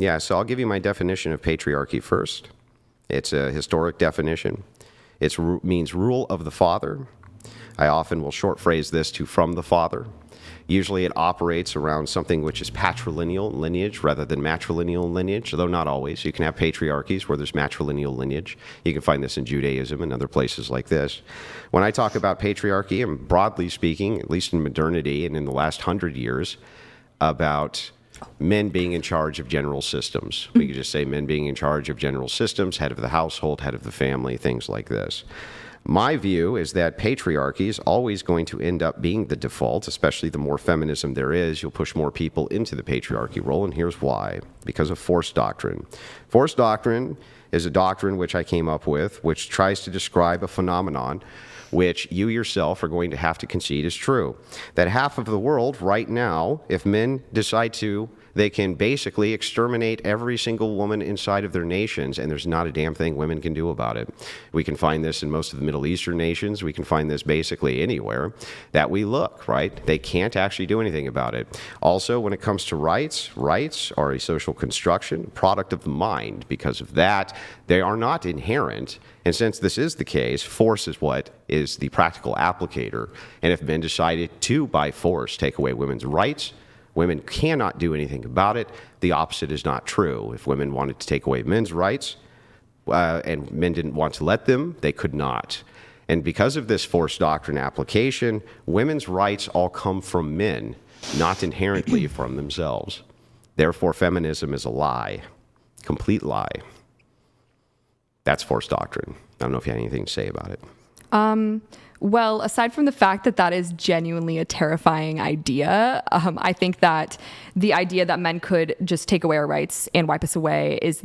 Yeah, so I'll give you my definition of patriarchy first. It's a historic definition. It means rule of the father. I often will short phrase this to from the father. Usually it operates around something which is patrilineal lineage rather than matrilineal lineage, though not always. You can have patriarchies where there's matrilineal lineage. You can find this in Judaism and other places like this. When I talk about patriarchy, I'm broadly speaking, at least in modernity and in the last 100 years, about men being in charge of general systems. We could just say men being in charge of general systems, head of the household, head of the family, things like this. My view is that patriarchy is always going to end up being the default, especially the more feminism there is. You'll push more people into the patriarchy role, and here's why. Because of force doctrine. Force doctrine is a doctrine which I came up with, which tries to describe a phenomenon which you yourself are going to have to concede is true. That half of the world right now, if men decide to, they can basically exterminate every single woman inside of their nations, and there's not a damn thing women can do about it. We can find this in most of the Middle Eastern nations. We can find this basically anywhere that we look, right? They can't actually do anything about it. Also, when it comes to rights, rights are a social construction, product of the mind. Because of that, they are not inherent. And since this is the case, force is what is the practical applicator. And if men decided to, by force, take away women's rights, women cannot do anything about it. The opposite is not true. If women wanted to take away men's rights and men didn't want to let them, they could not. And because of this force doctrine application, women's rights all come from men, not inherently from themselves. Therefore, feminism is a lie, complete lie. That's force doctrine. I don't know if you have anything to say about it. Well, aside from the fact that that is genuinely a terrifying idea, I think that the idea that men could just take away our rights and wipe us away is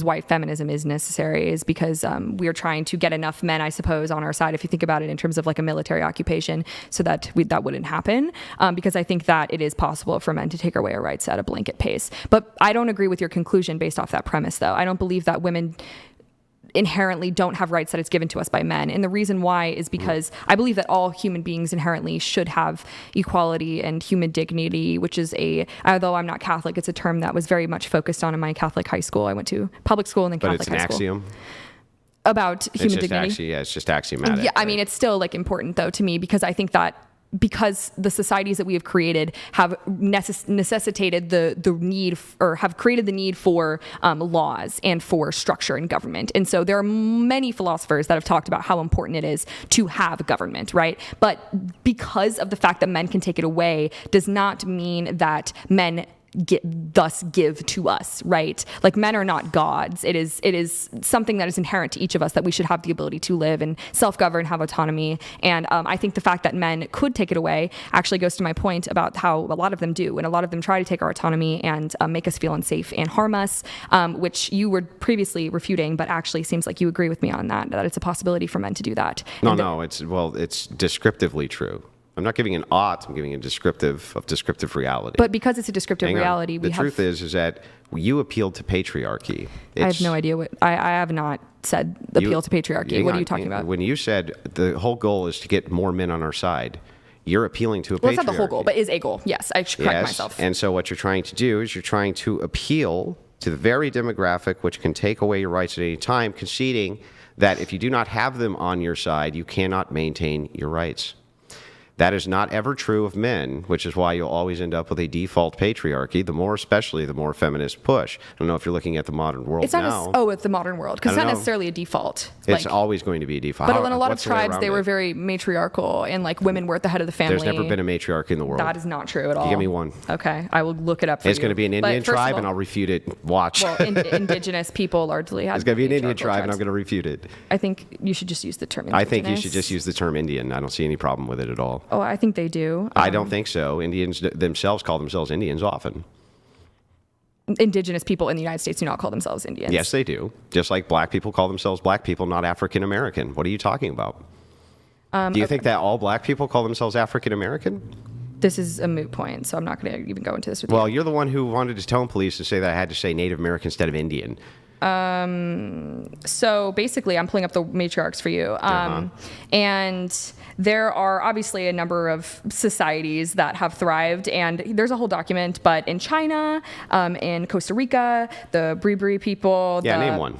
why feminism is necessary, is because we are trying to get enough men, I suppose, on our side, if you think about it in terms of like a military occupation, so that that wouldn't happen, because I think that it is possible for men to take away our rights at a blanket pace. But I don't agree with your conclusion based off that premise, though. I don't believe that women inherently don't have rights that is given to us by men. And the reason why is because I believe that all human beings inherently should have equality and human dignity, which is although I'm not Catholic, it's a term that was very much focused on in my Catholic high school. I went to public school and then Catholic high school. But it's an axiom? About human dignity? It's just axiomatic. Yeah, I mean, it's still like important though to me, because I think that because the societies that we have created have necessitated the need, or have created the need for laws and for structure in government. And so there are many philosophers that have talked about how important it is to have government, right? But because of the fact that men can take it away does not mean that men thus give to us, right? Like, men are not gods. It is something that is inherent to each of us, that we should have the ability to live and self-govern, have autonomy. And I think the fact that men could take it away actually goes to my point about how a lot of them do, and a lot of them try to take our autonomy and make us feel unsafe and harm us, which you were previously refuting, but actually seems like you agree with me on that it's a possibility for men to do that. No, it's descriptively true. I'm not giving an ought, I'm giving a descriptive reality. But because it's a descriptive reality, the truth is that you appealed to patriarchy. I have no idea what, I have not said appeal to patriarchy. What are you talking about? When you said the whole goal is to get more men on our side, you're appealing to a patriarchy. Well, it's not the whole goal, but is a goal. Yes, I should correct myself. And so what you're trying to do is you're trying to appeal to the very demographic which can take away your rights at any time, conceding that if you do not have them on your side, you cannot maintain your rights. That is not ever true of men, which is why you'll always end up with a default patriarchy, especially the more feminist push. I don't know if you're looking at the modern world now. It's the modern world, because it's not necessarily a default. It's always going to be a default. But in a lot of tribes, they were very matriarchal, and like women were at the head of the family. There's never been a matriarch in the world. That is not true at all. You give me one. Okay, I will look it up for you. It's going to be an Indian tribe, and I'll refute it. Watch. Well, indigenous people largely have. It's going to be an Indian tribe, and I'm going to refute it. I think you should just use the term indigenous. I think you should just use the term Indian. I don't see any problem with it at all. Oh, I think they do. I don't think so. Indians themselves call themselves Indians often. Indigenous people in the United States do not call themselves Indians. Yes, they do. Just like black people call themselves black people, not African American. What are you talking about? Do you think that all black people call themselves African American? This is a moot point, so I'm not going to even go into this with you. Well, you're the one who wanted to tell police to say that I had to say Native American instead of Indian. So basically, I'm pulling up the matriarchs for you. And there are obviously a number of societies that have thrived, and there's a whole document, but in China, in Costa Rica, the Bribri people. Yeah, name one.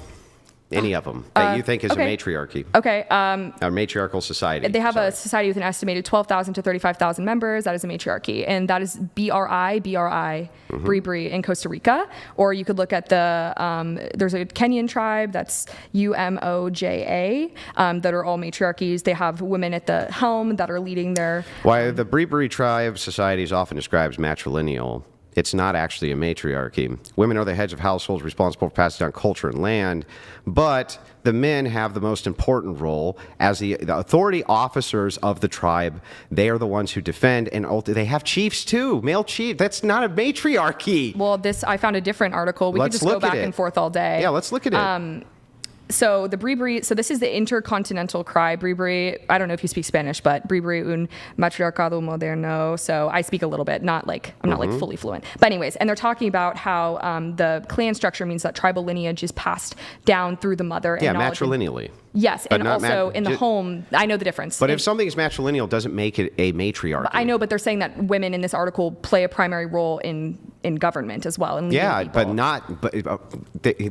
Any of them that you think is okay. a matriarchy. Okay. A matriarchal society. They have a society with an estimated 12,000 to 35,000 members. That is a matriarchy. And that is BRI, Bribri in Costa Rica. Or you could look at there's a Kenyan tribe, that's UMOJA, that are all matriarchies. They have women at the helm that are leading their... Why the Bribri tribe society is often described as matrilineal. It's not actually a matriarchy. Women are the heads of households responsible for passing down culture and land, but the men have the most important role as the authority officers of the tribe. They are the ones who defend, and they have chiefs too, male chief. That's not a matriarchy. Well, I found a different article. We could just go back and forth all day. Yeah, let's look at it. So the Bribri, so this is the intercontinental cry. Bribri, I don't know if you speak Spanish, but Bribri un matriarcado moderno. So I speak a little bit, I'm not like fully fluent. But anyways, and they're talking about how the clan structure means that tribal lineage is passed down through the mother. Yeah, matrilineally. Yes, but and also in the home, I know the difference. But if something is matrilineal, doesn't make it a matriarchy. I know, but they're saying that women in this article play a primary role in government as well. And yeah, people. but not. But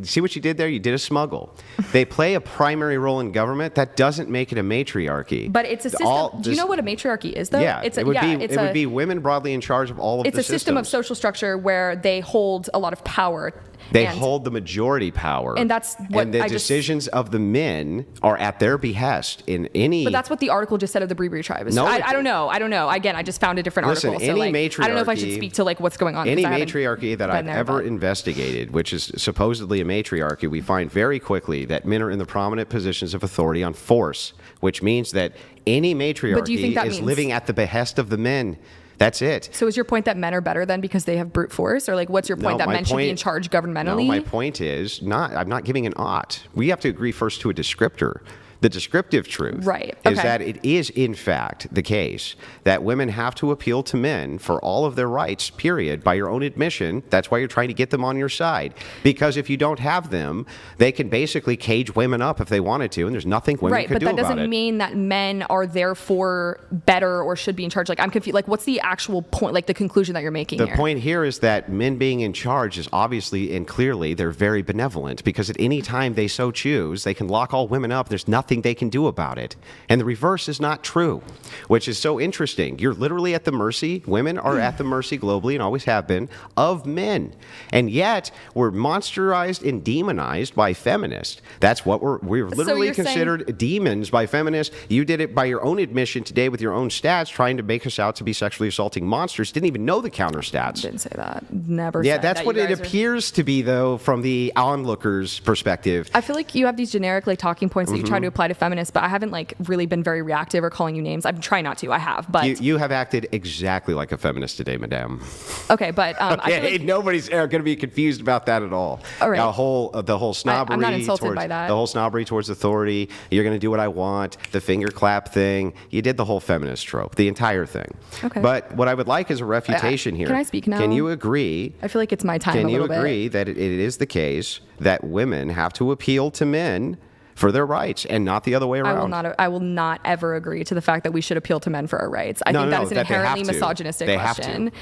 see what you did there? You did a smuggle. They play a primary role in government. That doesn't make it a matriarchy. But it's a system. Do you know what a matriarchy is, though? Yeah, it would be women broadly in charge of all of the systems. It's a system of social structure where they hold a lot of power. They hold the majority power. And that's what and the decisions of the men are at their behest in any... But that's what the article just said of the Bribri tribe. No, I don't know. Again, I just found a different article. Any matriarchy... I don't know if I should speak to what's going on. Any matriarchy that I've ever investigated, which is supposedly a matriarchy, we find very quickly that men are in the prominent positions of authority on force, which means that any matriarchy is living at the behest of the men. That's it. So is your point that men are better then because they have brute force? Or what's your point, that men should be in charge governmentally? No, my point is I'm not giving an ought. We have to agree first to a descriptor. The descriptive truth is that it is, in fact, the case that women have to appeal to men for all of their rights, period, by your own admission. That's why you're trying to get them on your side. Because if you don't have them, they can basically cage women up if they wanted to, and there's nothing women can do about it. Right, but that doesn't mean that men are therefore better or should be in charge. I'm confused. What's the actual point, the conclusion that you're making here? The point here is that men being in charge is obviously and clearly they're very benevolent, because at any time they so choose, they can lock all women up. There's nothing they can do about it. And the reverse is not true, which is so interesting. You're literally at the mercy, women are at the mercy globally and always have been, of men. And yet we're monsterized and demonized by feminists. That's what we're literally considered demons by feminists. You did it by your own admission today with your own stats, trying to make us out to be sexually assaulting monsters. Didn't even know the counter stats. Didn't say that. Never said that. Yeah, that's what it appears to be, though, from the onlooker's perspective. I feel like you have these generic talking points that you try to apply to feminists, but I haven't really been very reactive or calling you names. I'm trying not to. I have, but you have acted exactly like a feminist today, madame. Okay, but okay, nobody's going to be confused about that at all. All right. The whole snobbery. I'm not insulted by that. The whole snobbery towards authority. You're going to do what I want. The finger clap thing. You did the whole feminist trope, the entire thing. Okay. But what I would like is a refutation here. Can I speak now? Can you agree? I feel like it's my time. Can a little you agree bit. that it is the case that women have to appeal to men for their rights and not the other way around? I will not ever agree to the fact that we should appeal to men for our rights. I think that is an inherently misogynistic question.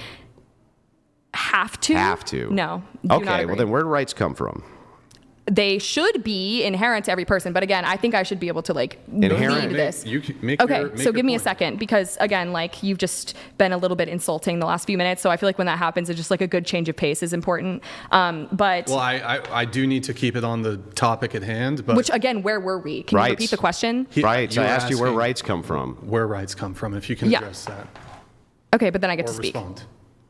Have to? Have to. No. Okay, well then where do rights come from? They should be inherent to every person, but again, I think I should be able to lead this. So give me a second, because again, you've just been a little bit insulting the last few minutes, so I feel like when that happens, it's just a good change of pace is important. But I do need to keep it on the topic at hand. But which again, where were we? Can you repeat the question? Right. So I asked you where rights come from. Where rights come from, if you can address that. Okay, but then I get to speak. Respond.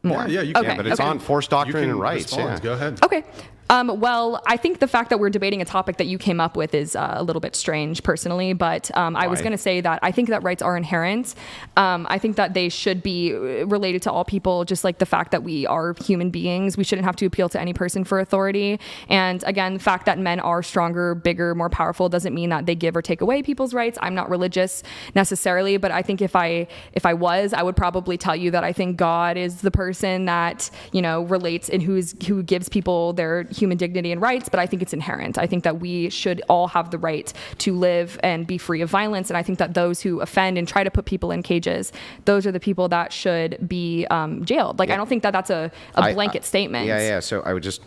More. Yeah, you can. Yeah, but it's on forced doctrine and rights. Respond. Go ahead. Okay. Well, I think the fact that we're debating a topic that you came up with is a little bit strange personally, but I was going to say that I think that rights are inherent. I think that they should be related to all people, just like the fact that we are human beings. We shouldn't have to appeal to any person for authority. And again, the fact that men are stronger, bigger, more powerful doesn't mean that they give or take away people's rights. I'm not religious necessarily, but I think if I was, I would probably tell you that I think God is the person that, relates and who gives people their human dignity and rights, but I think it's inherent. I think that we should all have the right to live and be free of violence. And I think that those who offend and try to put people in cages, those are the people that should be jailed. Like, I don't think that that's a blanket statement. Yeah. So I would just,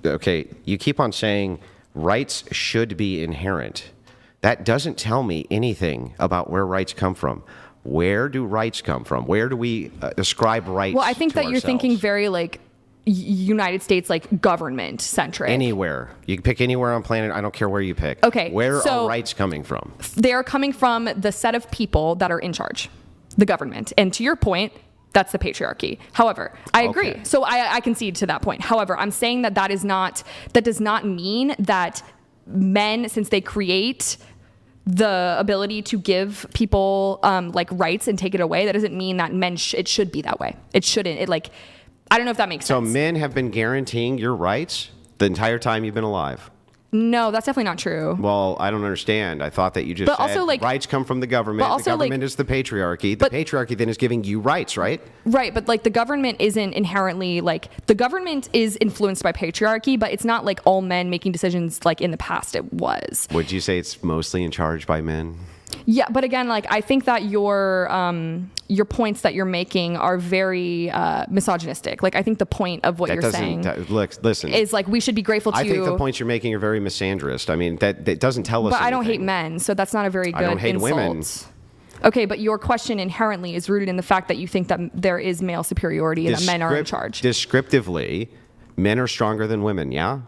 okay, you keep on saying rights should be inherent. That doesn't tell me anything about where rights come from. Where do rights come from? Where do we ascribe rights? Well, I think that ourselves? you're thinking very like United States, like government centric. Anywhere. You can pick anywhere on planet. I don't care where you pick. Okay. Where so are rights coming from? They are coming from the set of people that are in charge, the government. And to your point, that's the patriarchy. However, I agree. Okay. So I concede to that point. However, I'm saying that that does not mean that men, since they create the ability to give people like rights and take it away, that doesn't mean that men it should be that way. It shouldn't. I don't know if that makes sense. So men have been guaranteeing your rights the entire time you've been alive? No, that's definitely not true. Well, I don't understand. I thought that you just But said also, like, rights come from the government. but also, the government like, is the patriarchy. The patriarchy then is giving you rights, right? Right, but like the government isn't inherently like the government is influenced by patriarchy, but it's not like all men making decisions like in the past it was. Would you say it's mostly in charge by men? Yeah, but again, like I think that your points that you're making are very misogynistic. Like I think the point of what you're saying listen, is like we should be grateful to. I think the points you're making are very misandrist. I mean, that doesn't tell us. But I don't hate anything. men, so that's not a very good I don't hate insult. women. Okay, but your question inherently is rooted in the fact that you think that there is male superiority and that men are in charge. Descriptively, men are stronger than women. Yeah.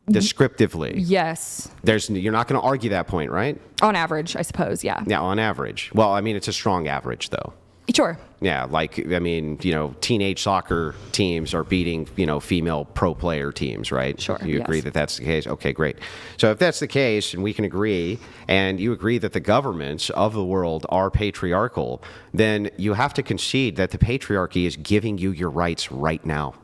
Descriptively. Yes. You're not going to argue that point, right? On average, I suppose. Yeah. Yeah, on average. Well, I mean, it's a strong average, though. Sure. Yeah, like, I mean, teenage soccer teams are beating, female pro player teams, right? Sure. You agree yes. that that's the case? Okay, great. So if that's the case, and we can agree, and you agree that the governments of the world are patriarchal, then you have to concede that the patriarchy is giving you your rights right now.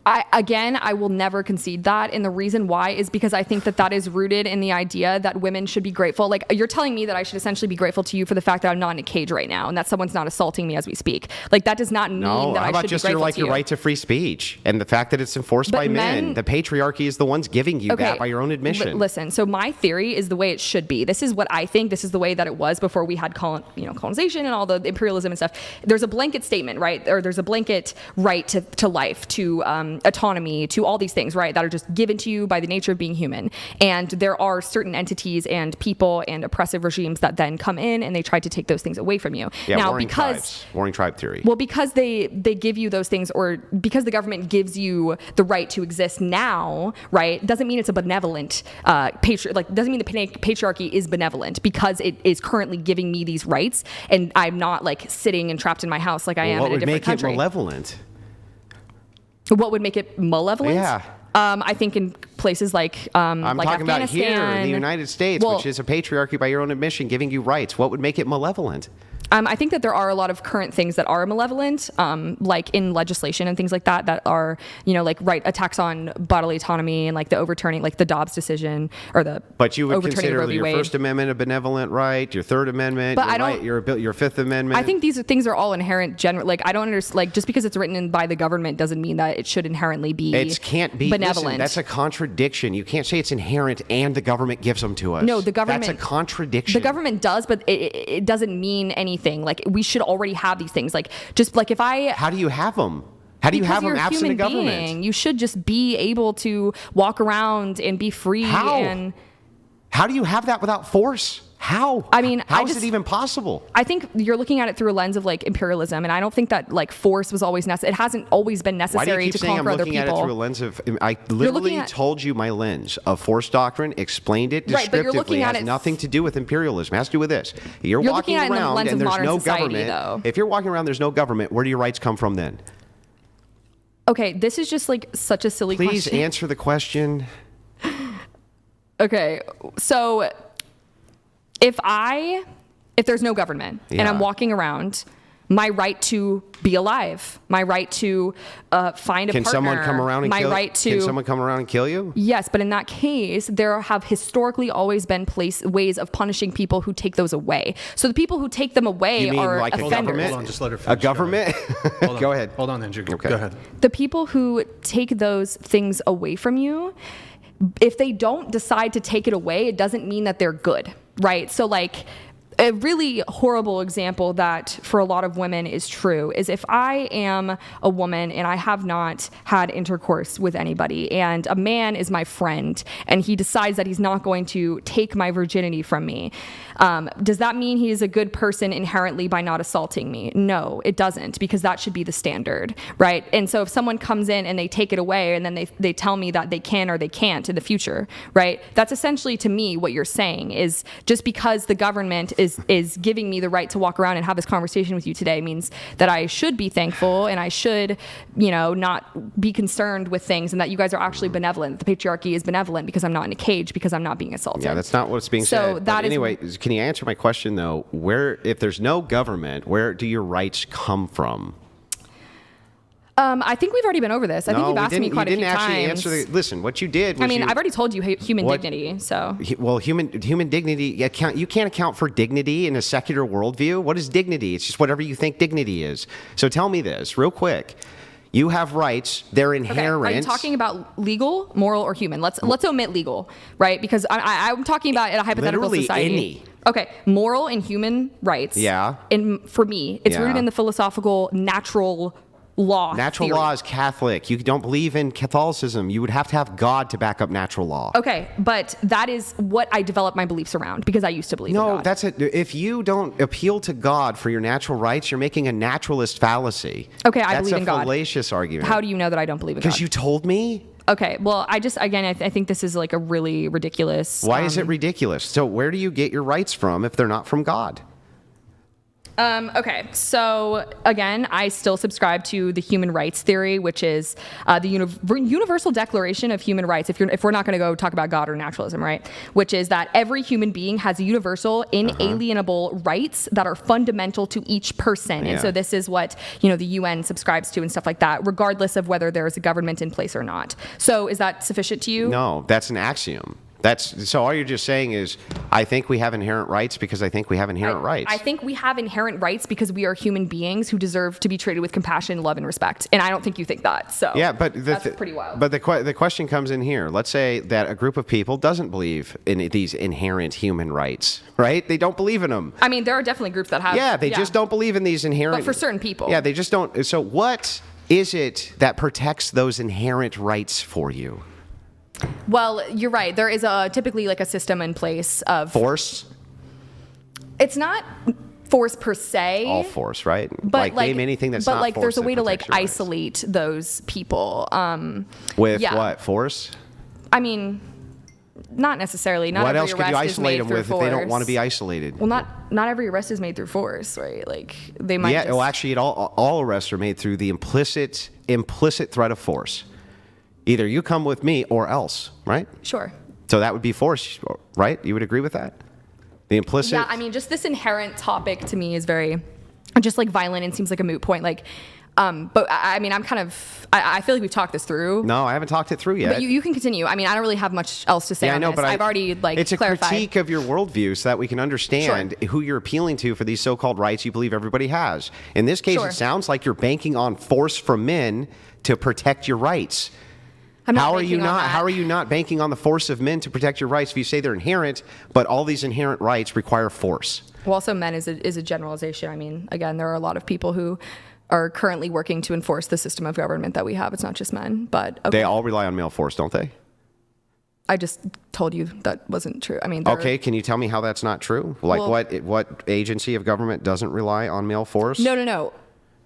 I will never concede that. And the reason why is because I think that is rooted in the idea that women should be grateful. Like you're telling me that I should essentially be grateful to you for the fact that I'm not in a cage right now and that someone's not assaulting me as we speak. Like that does not mean that I should be grateful to you. How about just your right to free speech and the fact that it's enforced by men? The patriarchy is the ones giving you that by your own admission. Listen, so my theory is the way it should be. This is what I think. This is the way that it was before we had colonization and all the imperialism and stuff. There's a blanket statement, right? Or there's a blanket right to life, to autonomy, to all these things, right, that are just given to you by the nature of being human. And there are certain entities and people and oppressive regimes that then come in and they try to take those things away from you. Yeah, now, warring tribe theory. Well, because they give you those things, or because the government gives you the right to exist now, right, doesn't mean it's a benevolent doesn't mean the patriarchy is benevolent because it is currently giving me these rights and I'm not like sitting and trapped in my house like I am in a different country. What would make it malevolent? What would make it malevolent? Yeah. I think in places like I'm like talking about here in the United States, well, which is a patriarchy by your own admission, giving you rights. What would make it malevolent? I think that there are a lot of current things that are malevolent, like in legislation and things like that are, like attacks on bodily autonomy and like the overturning, like the Dobbs decision or the But you would overturning consider Roe v. your Wade. First Amendment a benevolent right, your Third Amendment, But your Fifth Amendment. I think these things are all inherent. Like I don't understand. Like just because it's written in by the government doesn't mean that it should inherently be. It can't be benevolent. Listen, that's a contradiction. You can't say it's inherent and the government gives them to us. No, the government. That's a contradiction. The government does, but it doesn't mean anything. Like we should already have these things. Like just like if I. How do you have them? How do you have them absent a government? Being, you should just be able to walk around and be free. How? How do you have that without force? How? I mean, how is it even possible? I think you're looking at it through a lens of like imperialism, and I don't think that like force was always necessary. It hasn't always been necessary to conquer other people. Why do you keep saying I'm looking at it through a lens of? I literally told you my lens of force doctrine, explained it descriptively. It has nothing to do with imperialism. It has to do with this. You're walking around and there's no government. If you're walking around, there's no government. Where do your rights come from then? Okay, this is just like such a silly question. Please answer the question. Okay, so if there's no government and I'm walking around, My right to be alive, my right to find a partner. Can someone come around and kill? Can someone come around and kill you? Yes, but in that case, there have historically always been ways of punishing people who take those away. So the people who take them away You mean are like a offenders. Hold on, just let her finish. A government? Go ahead. Hold on, Andrew. Okay. Go ahead. The people who take those things away from you, if they don't decide to take it away, it doesn't mean that they're good, right? So like, a really horrible example that for a lot of women is true is if I am a woman and I have not had intercourse with anybody and a man is my friend and he decides that he's not going to take my virginity from me, does that mean he is a good person inherently by not assaulting me? No, it doesn't, because that should be the standard, right? And so if someone comes in and they take it away and then they tell me that they can or they can't in the future, right? That's essentially to me what you're saying is just because the government is giving me the right to walk around and have this conversation with you today means that I should be thankful and I should, not be concerned with things, and that you guys are actually benevolent. The patriarchy is benevolent because I'm not in a cage, because I'm not being assaulted. Yeah, that's not what's being said. So that is, anyway, can you answer my question though? If there's no government, where do your rights come from? I think we've already been over this. I think you've asked me quite a few times. You didn't actually answer listen, what you did was I've already told you human dignity, so. Well, human dignity, you can't account for dignity in a secular worldview. What is dignity? It's just whatever you think dignity is. So tell me this real quick. You have rights. They're inherent. Okay. Are you talking about legal, moral, or human? Let's omit legal, right? Because I'm talking about in a hypothetical Literally society. any. Okay, moral and human rights. Yeah. And for me, it's rooted in the philosophical natural law. Natural theory. law is Catholic. You don't believe in Catholicism. You would have to have God to back up natural law. Okay, but that is what I developed my beliefs around because I used to believe in God. No, that's it. If you don't appeal to God for your natural rights, you're making a naturalist fallacy. Okay, I believe in God. That's a fallacious argument. How do you know that I don't believe in God? Because you told me. Okay, well, I think this is like a really ridiculous. Why is it ridiculous? So where do you get your rights from if they're not from God? Okay, so again, I still subscribe to the human rights theory, which is the Universal Declaration of Human Rights. If we're not going to go talk about God or naturalism, right? Which is that every human being has universal, inalienable rights that are fundamental to each person. And so this is what the UN subscribes to and stuff like that, regardless of whether there is a government in place or not. So is that sufficient to you? No, that's an axiom. So all you're just saying is, I think we have inherent rights because I think we have inherent rights. I think we have inherent rights because we are human beings who deserve to be treated with compassion, love, and respect. And I don't think you think that. So yeah, but that's pretty wild. But the question comes in here. Let's say that a group of people doesn't believe in these inherent human rights, right? They don't believe in them. I mean, there are definitely groups that have. Yeah, they just don't believe in these inherent. But for certain people. Yeah, they just don't. So what is it that protects those inherent rights for you? Well, you're right. There is typically like a system in place of force. It's not force per se. All force, right? But name anything that's not force. There's a way to isolate those people. With what force? I mean, not necessarily. Not what every else could you isolate them with if they don't want to be isolated? Well, not every arrest is made through force, right? Like they might. Yeah. Well, actually, all arrests are made through the implicit threat of force. Either you come with me or else, right? Sure. So that would be force, right? You would agree with that? The implicit? Yeah, I mean, just this inherent topic to me is very, just like violent and seems like a moot point. Like, but I mean, I feel like we've talked this through. No, I haven't talked it through yet. But you can continue. I mean, I don't really have much else to say on I know, this. but I've already clarified. It's a critique of your worldview so that we can understand who you're appealing to for these so-called rights you believe everybody has. In this case, it sounds like you're banking on force from men to protect your rights. How are you not banking on the force of men to protect your rights if you say they're inherent, but all these inherent rights require force? Well, also men is a generalization. I mean, again, there are a lot of people who are currently working to enforce the system of government that we have. It's not just men, but they all rely on male force, don't they? I just told you that wasn't true. I mean, okay, can you tell me how that's not true? Like what agency of government doesn't rely on male force? No.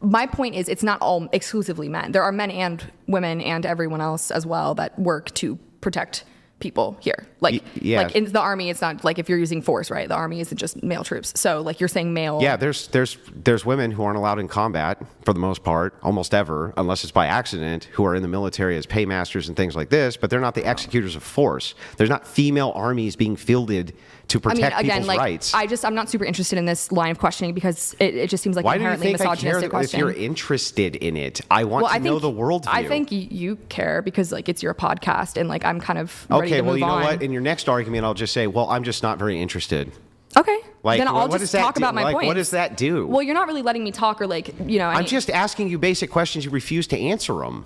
My point is it's not all exclusively men. There are men and women and everyone else as well that work to protect people here. Like in the army, it's not like if you're using force, right? The army isn't just male troops. So like you're saying male. Yeah, there's women who aren't allowed in combat for the most part, almost ever, unless it's by accident, who are in the military as paymasters and things like this, but they're not the executors of force. There's not female armies being fielded to protect people's rights. I'm not super interested in this line of questioning because it just seems like Why do you inherently think I care misogynistic question. if you're interested in it? I want to know the worldview. I think you care because like it's your podcast and like I'm kind of ready to well, move you know on. what? In your next argument, I'll just say, well, I'm just not very interested. Okay. Like, then I'll what just does that talk do? about my Like, point. what does that do? Well, you're not really letting me talk or like, you know. I'm just asking you basic questions. You refuse to answer them.